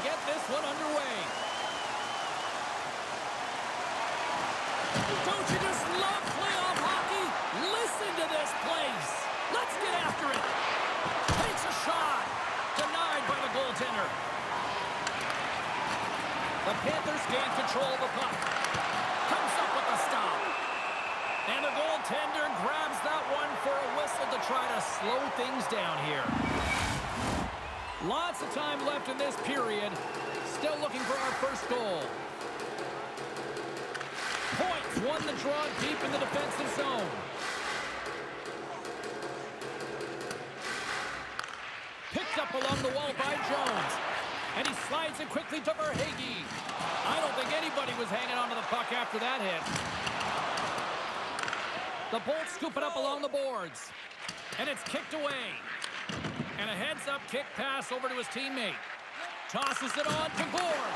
get this one underway. Don't you just love playoff hockey? Listen to this place. Let's get after it. Takes a shot. Denied by the goaltender. The Panthers gain control of the puck. Comes up with the stop. And the goaltender grabs that one for a whistle to try to slow things down here. Lots of time left in this period. Still looking for our first goal. Points won the draw deep in the defensive zone. Picked up along the wall by Jones. And he slides it quickly to Verhaeghe. I don't think anybody was hanging onto the puck after that hit. The Bolts scoop it up along the boards. And it's kicked away. And a heads-up kick pass over to his teammate. Tosses it on to Gord.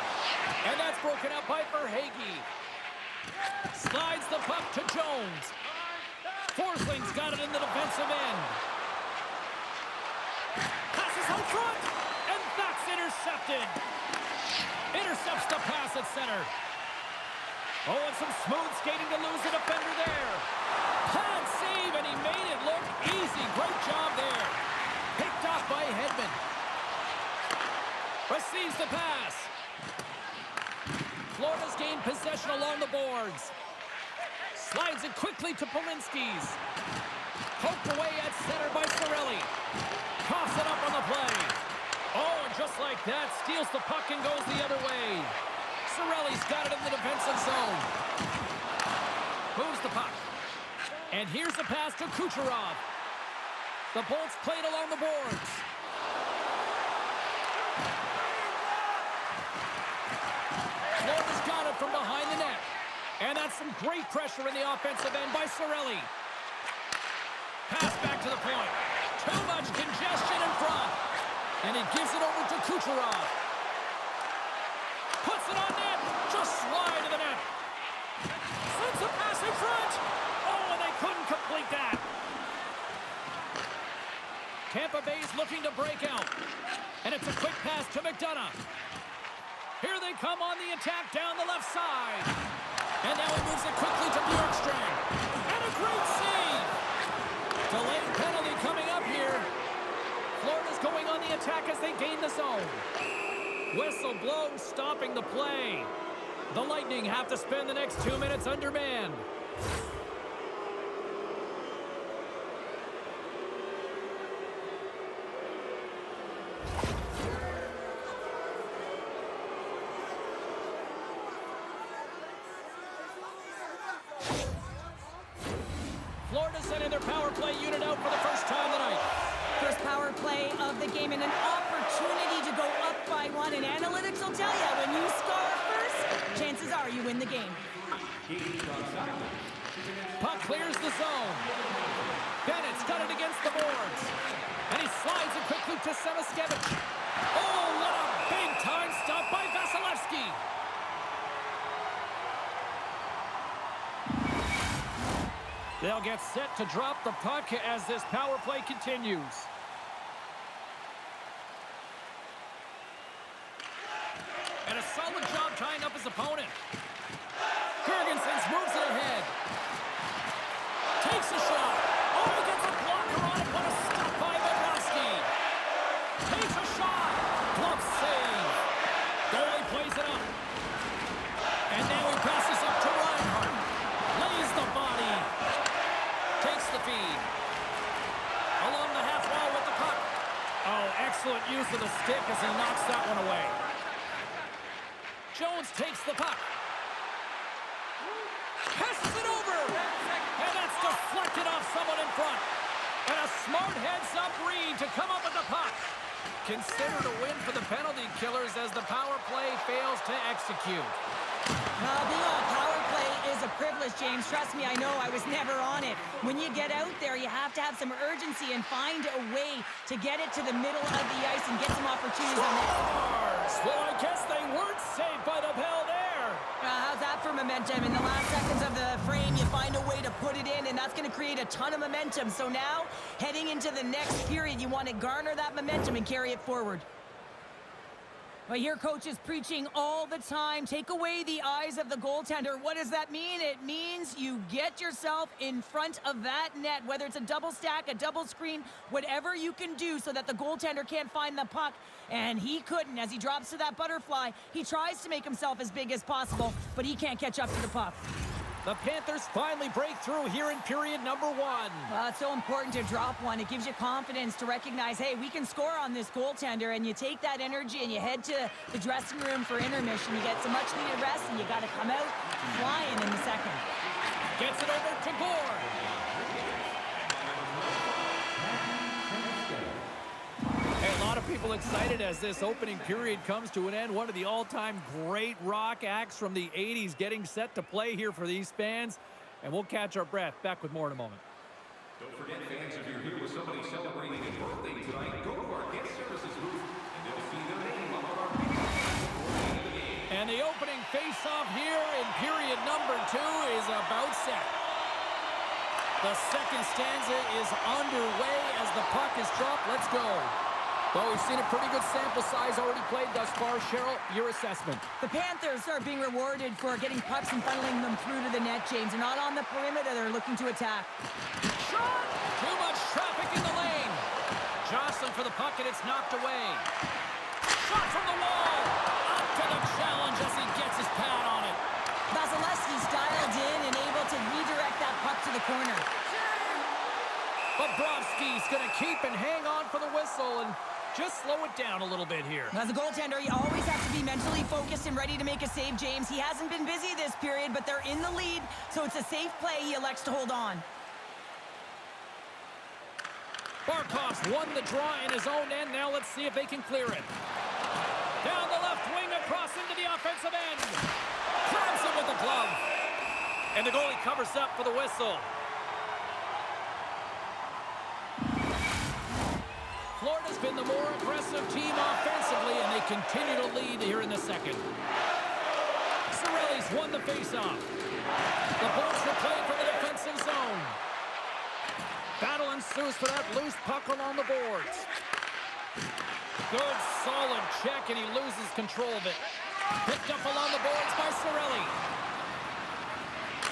And that's broken up by Verhaeghe. Slides the puck to Jones. Forsling's got it in the defensive end. Passes out front. And that's intercepted. Intercepts the pass at center. Oh, and some smooth skating to lose the defender there. Pad save, and he made it look easy. Great job there. Picked off by Hedman. Receives the pass. Florida's gained possession along the boards. Slides it quickly to Polinski's. Poked away at center by Cirelli. Coughs it up on the play. Oh, and just like that, steals the puck and goes the other way. Cirelli's got it in the defensive zone. Moves the puck. And here's the pass to Kucherov. The Bolts played along the boards. Florida's got it from behind the net. And that's some great pressure in the offensive end by Cirelli. Pass back to the point. Too much congestion in front. And he gives it over to Kucherov. Puts it on net. Just wide of the net. Sends a pass in front. Oh, and they couldn't complete that. Tampa Bay's looking to break out. And it's a quick pass to McDonough. Here they come on the attack down the left side. And now he moves it quickly to Bjorkstrand. And a great save. Delayed penalty coming up here. Florida's going on the attack as they gain the zone. Whistle blows, stopping the play. The Lightning have to spend the next 2 minutes undermanned. Florida sending their power play unit out for the first time tonight. First power play of the game and an opportunity to go up by one. And analytics will tell you, when you score first, chances are you win the game. Puck clears the zone. Bennett's got it against the boards. And he slides it quickly to Samaskevich. Oh, what a big-time stop by Vasilevsky. They'll get set to drop the puck as this power play continues. And a solid job tying up his opponent. Girgensons moves it ahead. Takes a shot. Oh, he gets a blocker on it. What a stop by Bobrovsky. Takes a shot. Glove save. Goalie plays it up. And now he passes up to Reinhart. Lays the body. Takes the feed. Along the half wall with the puck. Oh, excellent use of the stick as he knocks that one away. Jones takes the puck. Passes it over. And that's deflected off someone in front. And a smart heads-up read to come up with the puck. Considered a win for the penalty killers as the power play fails to execute. Being on power play is a privilege, James. Trust me, I know. I was never on it. When you get out there, you have to have some urgency and find a way to get it to the middle of the ice and get some opportunities on that. Well, I guess they weren't saved by the bell there. How's that for momentum? In the last seconds of the frame, you find a way to put it in, and that's going to create a ton of momentum. So now, heading into the next period, you want to garner that momentum and carry it forward. Well, your coach is preaching all the time. Take away the eyes of the goaltender. What does that mean? It means you get yourself in front of that net, whether it's a double stack, a double screen, whatever you can do so that the goaltender can't find the puck. And he couldn't. As he drops to that butterfly, he tries to make himself as big as possible, but he can't catch up to the puck. The Panthers finally break through here in period number 1. Well, it's so important to drop one. It gives you confidence to recognize, hey, we can score on this goaltender, and you take that energy and you head to the dressing room for intermission. You get some much-needed rest, and you got to come out flying in the second. Gets it over to Gore. Hey, a lot of people excited as this opening period comes to an end. One of the all-time great rock acts from the 80s getting set to play here for these fans. And we'll catch our breath. Back with more in a moment. Don't forget, fans, if you're here with somebody celebrating a birthday tonight, go to our guest services booth, and they'll see the name of our people. And the opening face-off here in period number 2 is about set. The second stanza is underway as the puck is dropped. Let's go. Well, we've seen a pretty good sample size already played thus far. Cheryl, your assessment. The Panthers are being rewarded for getting pucks and funneling them through to the net, James. They're not on the perimeter. They're looking to attack. Shot! Too much traffic in the lane. Jostling for the puck, and it's knocked away. Shot from the wall. Up to the challenge as he gets his pad on it. Vasilevsky's dialed in and able to redirect that puck to the corner. Bobrovsky's going to keep and hang on for the whistle and just slow it down a little bit here. As a goaltender, you always have to be mentally focused and ready to make a save, James. He hasn't been busy this period, but they're in the lead, so it's a safe play. He elects to hold on. Barkov's won the draw in his own end. Now let's see if they can clear it. Down the left wing, across into the offensive end. Grabs it with the glove. And the goalie covers up for the whistle. Florida's been the more aggressive team offensively, and they continue to lead here in the second. Cirelli's won the faceoff. The Bolts were playing from the defensive zone. Battle ensues for that loose puck along the boards. Good, solid check, and he loses control of it. Picked up along the boards by Cirelli.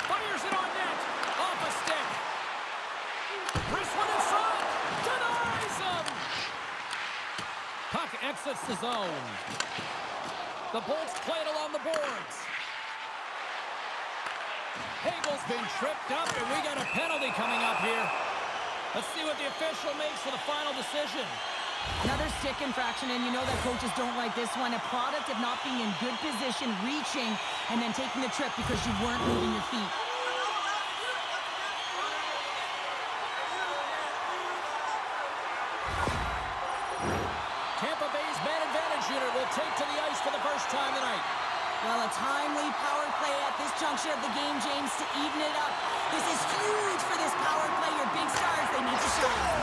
Fires it on net. Off a stick. Wrist one in front. Denies him. Puck exits the zone. The Bolts play it along the boards. Hagel's been tripped up, and we got a penalty coming up here. Let's see what the official makes for the final decision. Another stick infraction, and you know that coaches don't like this one. A product of not being in good position, reaching, and then taking the trip because you weren't moving your feet. Tampa Bay's man advantage unit will take to the ice for the first time tonight. Well, a timely power play at this juncture of the game, James, to even it up. This is huge for this power play. Your big stars, they need to shine.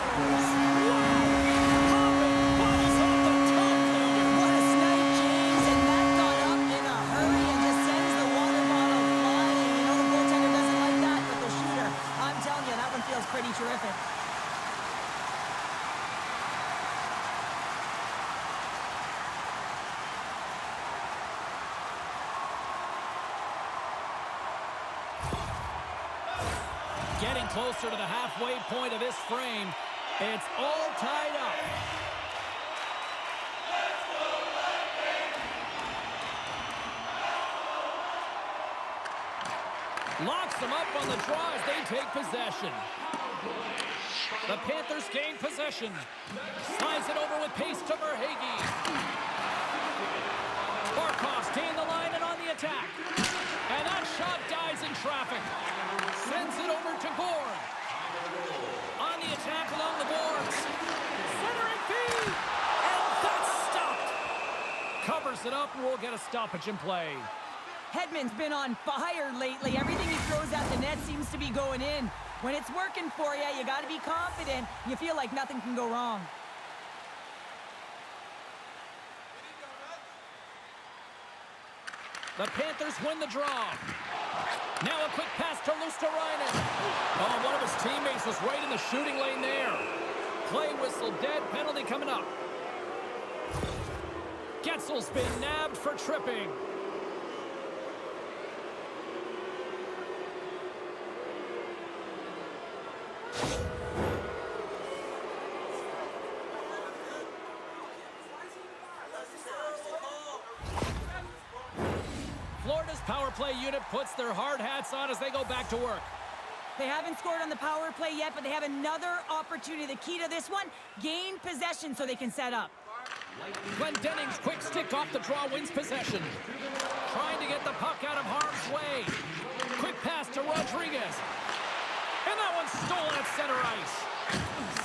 What a snipe, James, and that got up in a hurry and just sends the water bottle flying. You know the goaltender doesn't like that, but the shooter, I'm telling you, that one feels pretty terrific. Getting closer to the halfway point of this frame. It's all tied up. Locks them up on the draw as they take possession. The Panthers gain possession. Slides it over with pace to Verhaeghe. Barkov staying the line and on the attack. And that shot dies in traffic. Sends it over to Gore. On the attack along the boards. Centering feed. And that's stopped. Covers it up and we'll get a stoppage in play. Hedman's been on fire lately. Everything he throws at the net seems to be going in. When it's working for you, you got to be confident. You feel like nothing can go wrong. The Panthers win the draw. Now a quick pass to Luosterainen. Oh, one of his teammates was right in the shooting lane there. Play whistle dead. Penalty coming up. Gets Genssel's been nabbed for tripping. Florida's power play unit puts their hard hats on as they go back to work. They haven't scored on the power play yet, but they have another opportunity. The key to this one, gain possession so they can set up. Glendening's quick stick off the draw wins possession. Trying to get the puck out of harm's way. Quick pass to Rodriguez. And that one's stolen at center ice.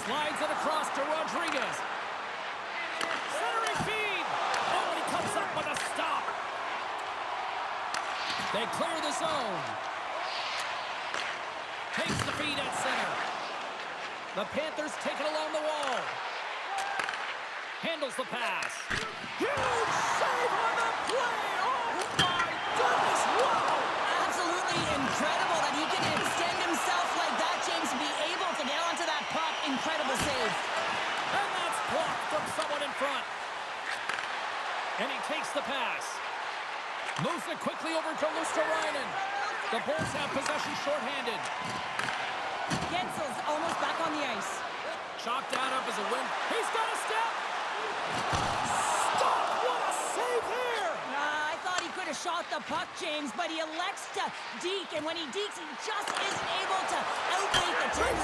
Slides it across to Rodriguez. Centering feed. Oh, and he comes up with a stop. They clear the zone. Takes the feed at center. The Panthers take it along the wall. Handles the pass. Huge save on the play. Oh, my goodness. Wow. Absolutely incredible that he can extend himself like that, James, to be able to get onto that puck. Incredible save. And that's blocked from someone in front. And he takes the pass. Moves it quickly over to Luosterainen. The Bulls have possession shorthanded. Genssel's almost back on the ice. Chalked out up as a win. He's got a step. Stop! What a save here! I thought he could have shot the puck, James, but he elects to deke, and when he dekes, he just isn't able to outweigh the turn.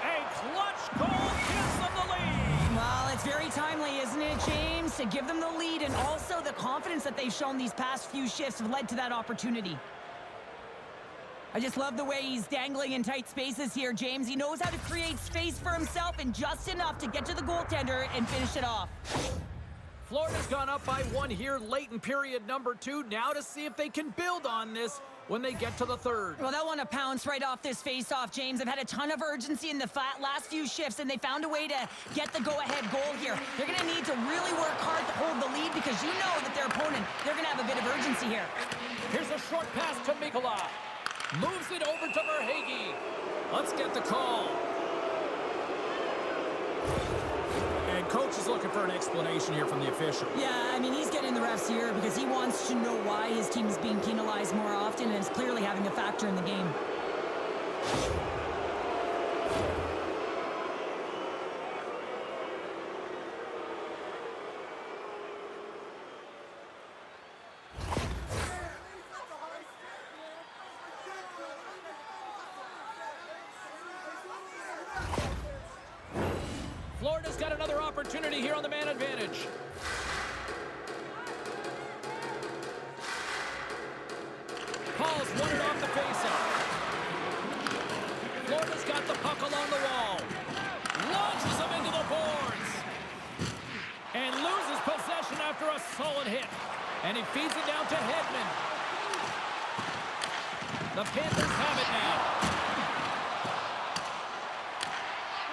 A clutch goal gives them the lead. Well, it's very timely, isn't it, James, to give them the lead, and also the confidence that they've shown these past few shifts have led to that opportunity. I just love the way he's dangling in tight spaces here, James. He knows how to create space for himself and just enough to get to the goaltender and finish it off. Florida's gone up by one here late in period number 2. Now to see if they can build on this when they get to the third. Well, they'll want to pounce right off this face-off, James. They've had a ton of urgency in the last few shifts, and they found a way to get the go-ahead goal here. They're going to need to really work hard to hold the lead because you know that their opponent, they're going to have a bit of urgency here. Here's a short pass to Mikkola. Moves it over to Verhaeghe. Let's get the call. And coach is looking for an explanation here from the official. Yeah, I mean, he's getting the refs here because he wants to know why his team is being penalized more often and is clearly having a factor in the game. Florida's got another opportunity here on the man advantage. Paul's won it off the faceoff. Florida's got the puck along the wall. Launches him into the boards. And loses possession after a solid hit. And he feeds it down to Hedman. The Panthers have it now.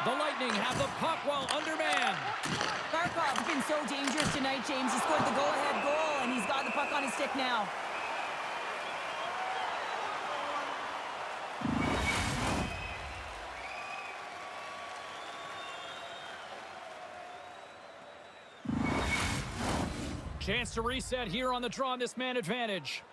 The Lightning have the puck while undermanned. Barkov's been so dangerous tonight, James. He scored the go-ahead goal, and he's got the puck on his stick now. Chance to reset here on the draw on this man advantage.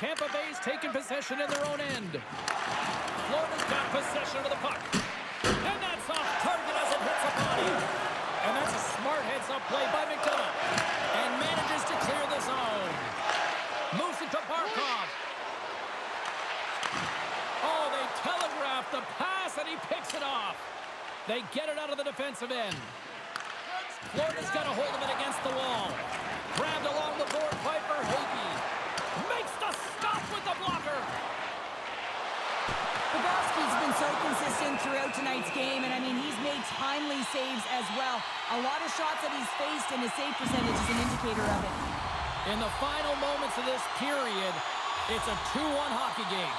Tampa Bay's taking possession in their own end. Florida's got possession of the puck. And that's off target as it hits a body. And that's a smart heads-up play by McDonough. And manages to clear the zone. Moves it to Barkov. Oh, they telegraph the pass, and he picks it off. They get it out of the defensive end. Florida's got a hold of it against the wall. Grabbed along the board by Verhaeghe. Makes the stop with the blocker. Bobrovsky's been so consistent throughout tonight's game, and I mean, he's made timely saves as well. A lot of shots that he's faced, and his save percentage is an indicator of it. In the final moments of this period, it's a 2-1 hockey game.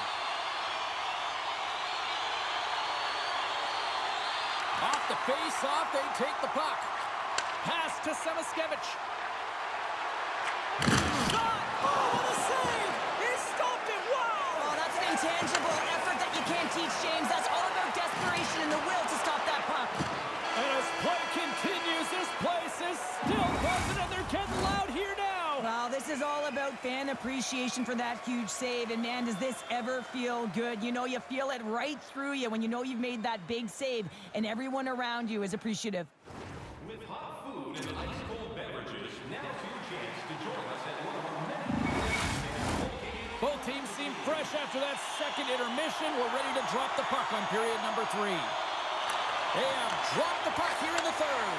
Off the face-off, they take the puck. Pass to Samaskevich. Shot! Oh, what a save! He stopped it! Wow! Oh, that's an intangible effort that you can't teach, James. That's all about desperation. determination and the will to stop that puck. And as play continues, this place is still buzzing, and they're getting loud here now. Well, this is all about fan appreciation for that huge save. And, man, does this ever feel good? You know, you feel it right through you when you know you've made that big save, and everyone around you is appreciative. With hot food and ice-cold beverages, now's your chance to join us at one of our many. Both teams seem fresh after that second intermission. We're ready to drop the puck on period number 3. They have dropped the puck here in the third.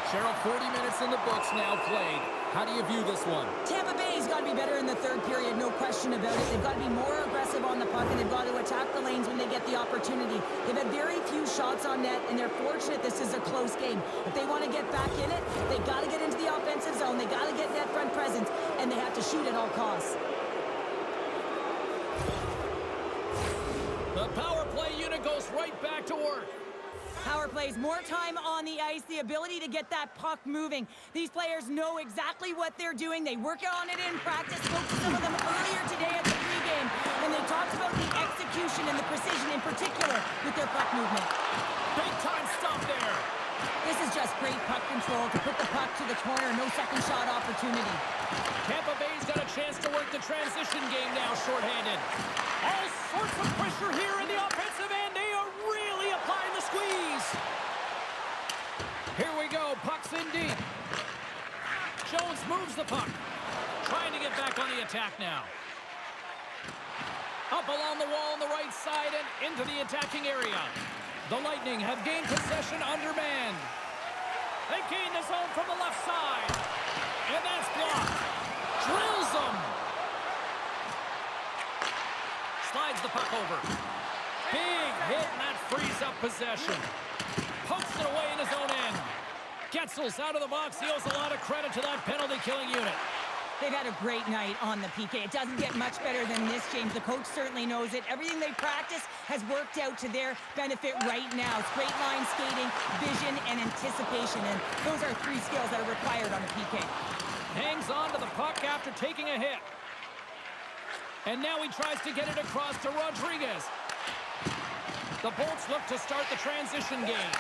Cheryl, 40 minutes in the books now played. How do you view this one? Tampa Bay's got to be better in the third period, no question about it. They've got to be more aggressive on the puck, and they've got to attack the lanes when they get the opportunity. They've had very few shots on net, and they're fortunate this is a close game. If they want to get back in it, they got to get into the offensive zone. They got to get net front presence, and they have to shoot at all costs. The power play unit goes right back to work. Power plays, more time on the ice, the ability to get that puck moving. These players know exactly what they're doing. They work on it in practice. Spoke to some of them earlier today at the pregame, and they talked about the execution and the precision in particular with their puck movement. Big time stop there. This is just great puck control to put the puck to the corner. No second shot opportunity. Tampa Bay's got a chance to work the transition game now, shorthanded. All sorts of pressure here in the offensive end. They are really applying the squeeze. Here we go. Puck's in deep. Jones moves the puck. Trying to get back on the attack now. Up along the wall on the right side and into the attacking area. The Lightning have gained possession undermanned. They gain the zone from the left side. And that's blocked. Drills them. Slides the puck over. Big hit, and that frees up possession. Pokes it away in his own end. Getzel's out of the box. He owes a lot of credit to that penalty-killing unit. They've had a great night on the PK. It doesn't get much better than this, James. The coach certainly knows it. Everything they practice has worked out to their benefit right now. Straight line skating, vision, and anticipation. And those are 3 skills that are required on a PK. Hangs on to the puck after taking a hit. And now he tries to get it across to Rodriguez. The Bolts look to start the transition game.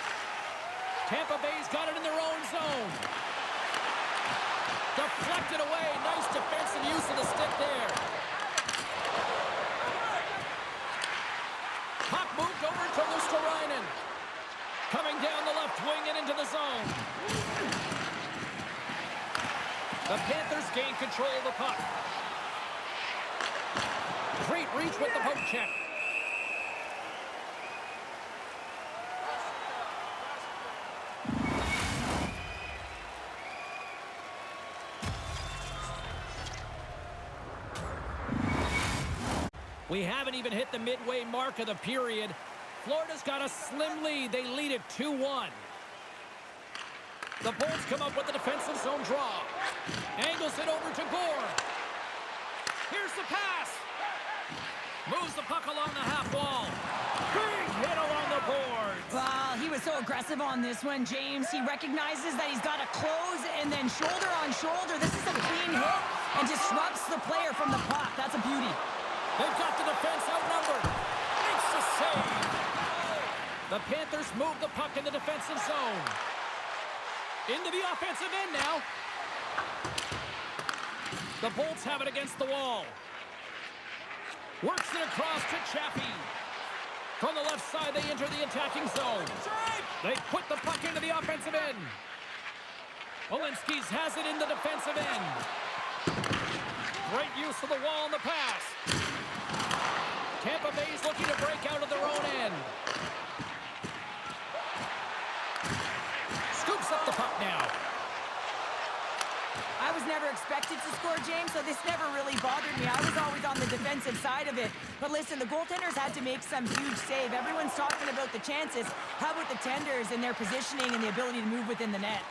Tampa Bay's got it in their own zone. Deflected away. Nice defensive use of the stick there. Puck moved over to Luosterainen. Coming down the left wing and into the zone. The Panthers gain control of the puck. Great reach with the poke check. We haven't even hit the midway mark of the period. Florida's got a slim lead. They lead it 2-1. The Bolts come up with the defensive zone draw. Angles it over to Gore. Here's the pass. Moves the puck along the half wall. Big hit along the boards. Wow, he was so aggressive on this one, James. He recognizes that he's got to close and then shoulder on shoulder. This is a clean hit and disrupts the player from the puck. That's a beauty. They've got the defense outnumbered. Makes the save. The Panthers move the puck in the defensive zone. Into the offensive end now. The Bolts have it against the wall. Works it across to Chaffee. From the left side, they enter the attacking zone. They put the puck into the offensive end. Walensky's has it in the defensive end. Great use of the wall on the pass. Tampa Bay's looking to break out of their own end. Scoops up the puck now. I was never expected to score, James, so this never really bothered me. I was always on the defensive side of it. But listen, the goaltenders had to make some huge save. Everyone's talking about the chances. How about the tenders and their positioning and the ability to move within the net?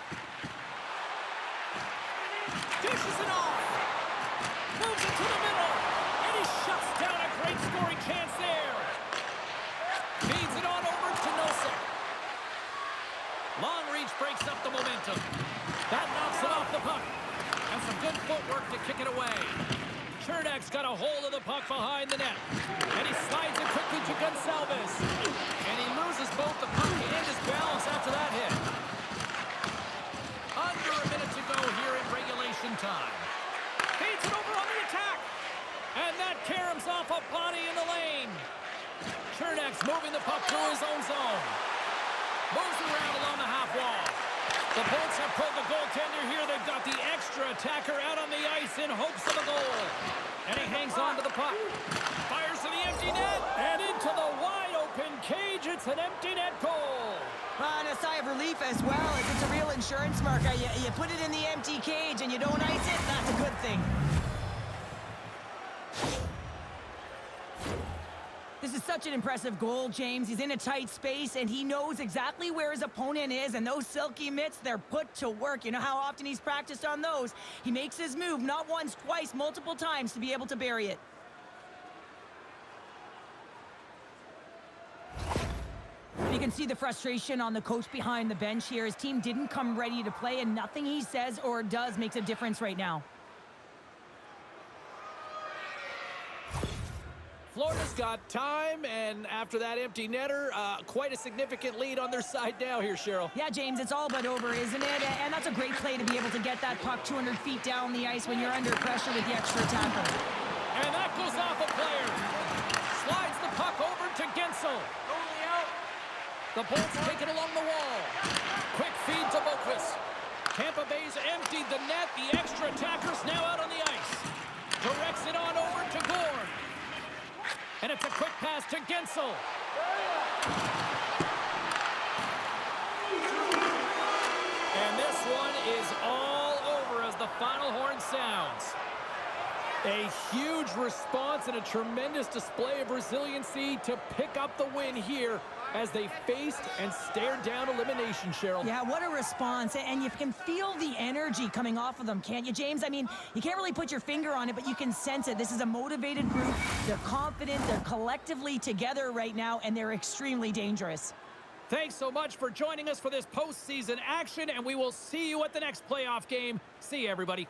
Dishes it off. Moves it to the middle. And he shuts down a great scoring chance there. Feeds it on over to Nosek. Long reach breaks up the momentum. That knocks it off the puck. And some good footwork to kick it away. Chernak's got a hold of the puck behind the net. And he slides it quickly to Gonsalves. And he loses both the puck and his balance after that hit. Under a minute to go here in regulation time. Feeds it over on the attack. And that caroms off a body in the lane. Chernak's moving the puck through his own zone. Moves around along the half wall. The Bolts have pulled the goaltender here. They've got the extra attacker out on the ice in hopes of a goal. And he hangs on to the puck. Fires to the empty net. And into the wide-open cage. It's an empty net goal. And a sigh of relief as well, as it's a real insurance marker. You put it in the empty cage and you don't ice it, that's a good thing. This is such an impressive goal, James. He's in a tight space, and he knows exactly where his opponent is, and those silky mitts, they're put to work. You know how often he's practiced on those? He makes his move not once, twice, multiple times to be able to bury it. You can see the frustration on the coach behind the bench here. His team didn't come ready to play, and nothing he says or does makes a difference right now. Florida's got time, and after that empty netter, quite a significant lead on their side now here, Cheryl. Yeah, James, it's all but over, isn't it? And that's a great play to be able to get that puck 200 feet down the ice when you're under pressure with the extra tackle. And that goes off a player. Slides the puck over to Gensel. The Bolts take it along the wall. Quick feed to Boquist. Tampa Bay's emptied the net. The extra attacker's now out on the ice. Directs it on over to Gorn. And it's a quick pass to Gensel. And this one is all over as the final horn sounds. A huge response and a tremendous display of resiliency to pick up the win here as they faced and stared down elimination, Cheryl. Yeah, what a response. And you can feel the energy coming off of them, can't you, James? I mean, you can't really put your finger on it, but you can sense it. This is a motivated group. They're confident. They're collectively together right now, and they're extremely dangerous. Thanks so much for joining us for this postseason action, and we will see you at the next playoff game. See you, everybody.